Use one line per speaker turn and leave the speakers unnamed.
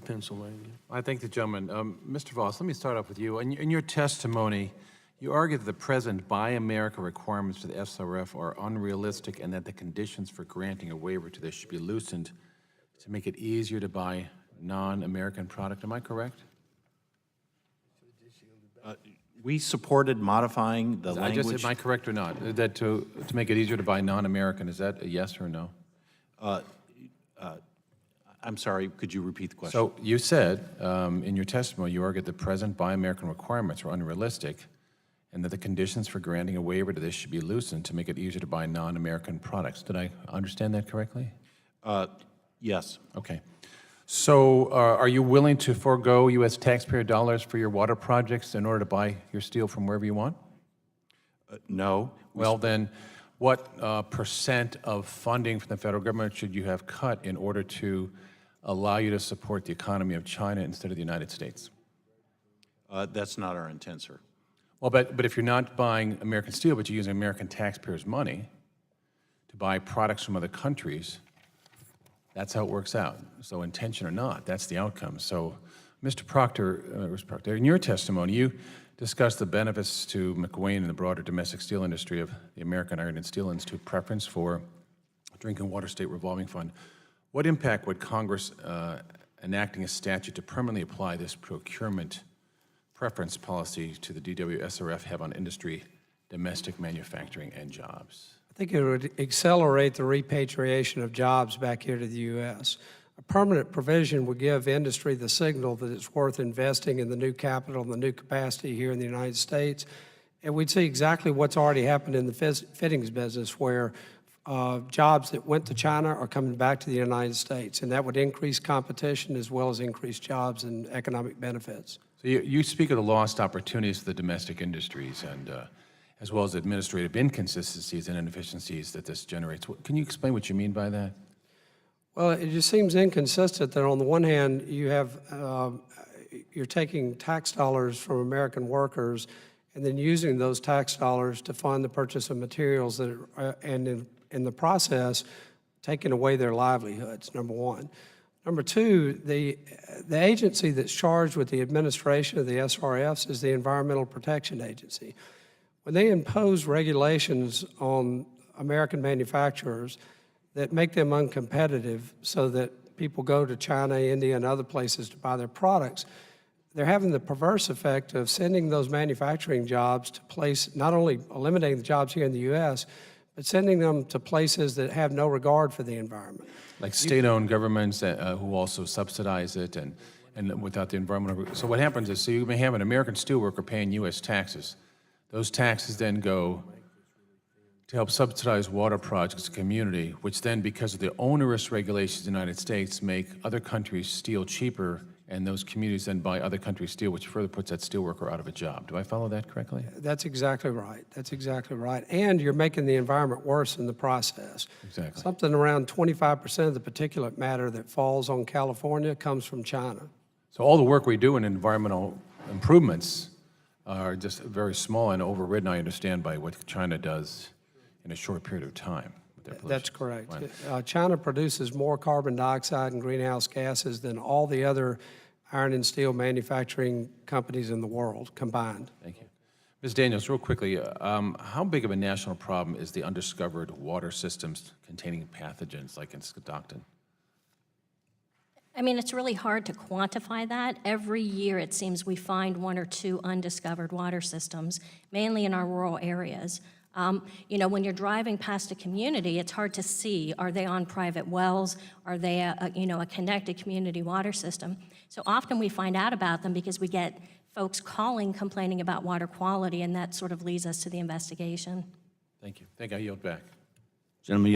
Pennsylvania.
I thank the gentleman. Mr. Voss, let me start off with you. In your testimony, you argue that the present Buy America requirements for the SRF are unrealistic and that the conditions for granting a waiver to this should be loosened to make it easier to buy non-American product. Am I correct?
We supported modifying the language.
Am I correct or not? That to make it easier to buy non-American, is that a yes or no?
I'm sorry, could you repeat the question?
So you said in your testimony, you argued the present Buy American requirements are unrealistic and that the conditions for granting a waiver to this should be loosened to make it easier to buy non-American products. Did I understand that correctly?
Yes.
Okay. So are you willing to forego U.S. taxpayer dollars for your water projects in order to buy your steel from wherever you want?
No.
Well, then what percent of funding from the federal government should you have cut in order to allow you to support the economy of China instead of the United States?
That's not our intent, sir.
Well, but if you're not buying American steel, but you're using American taxpayers' money to buy products from other countries, that's how it works out. So intention or not, that's the outcome. So, Mr. Proctor, in your testimony, you discussed the benefits to McWane and the broader domestic steel industry of the American Iron and Steel Institute preference for Drinking Water State Revolving Fund. What impact would Congress enacting a statute to permanently apply this procurement preference policy to the DWSRF have on industry, domestic manufacturing, and jobs?
I think it would accelerate the repatriation of jobs back here to the U.S. A permanent provision would give industry the signal that it's worth investing in the new capital and the new capacity here in the United States. And we'd see exactly what's already happened in the fittings business, where jobs that went to China are coming back to the United States, and that would increase competition as well as increase jobs and economic benefits.
So you speak of the lost opportunities for the domestic industries and as well as administrative inconsistencies and inefficiencies that this generates. Can you explain what you mean by that?
Well, it just seems inconsistent that on the one hand, you have, you're taking tax dollars from American workers and then using those tax dollars to fund the purchase of materials that are, and in the process, taking away their livelihoods, number one. Number two, the agency that's charged with the administration of the SRFs is the Environmental Protection Agency. When they impose regulations on American manufacturers that make them uncompetitive so that people go to China, India, and other places to buy their products, they're having the perverse effect of sending those manufacturing jobs to places, not only eliminating the jobs here in the U.S., but sending them to places that have no regard for the environment.
Like state-owned governments who also subsidize it and without the environmental. So what happens is, so you may have an American steelworker paying U.S. taxes. Those taxes then go to help subsidize water projects in the community, which then, because of the onerous regulations of the United States, make other countries' steel cheaper, and those communities then buy other countries' steel, which further puts that steelworker out of a job. Do I follow that correctly?
That's exactly right. That's exactly right. And you're making the environment worse in the process.
Exactly.
Something around 25% of the particulate matter that falls on California comes from China.
So all the work we do in environmental improvements are just very small and overridden, I understand, by what China does in a short period of time.
That's correct. China produces more carbon dioxide and greenhouse gases than all the other iron and steel manufacturing companies in the world combined.
Thank you. Ms. Daniels, real quickly, how big of a national problem is the undiscovered water systems containing pathogens like in Stockton?
I mean, it's really hard to quantify that. Every year, it seems we find one or two undiscovered water systems, mainly in our rural areas. You know, when you're driving past a community, it's hard to see, are they on private wells? Are they a connected community water system? So often we find out about them because we get folks calling, complaining about water quality, and that sort of leads us to the investigation.
Thank you. I yield back.
Gentleman.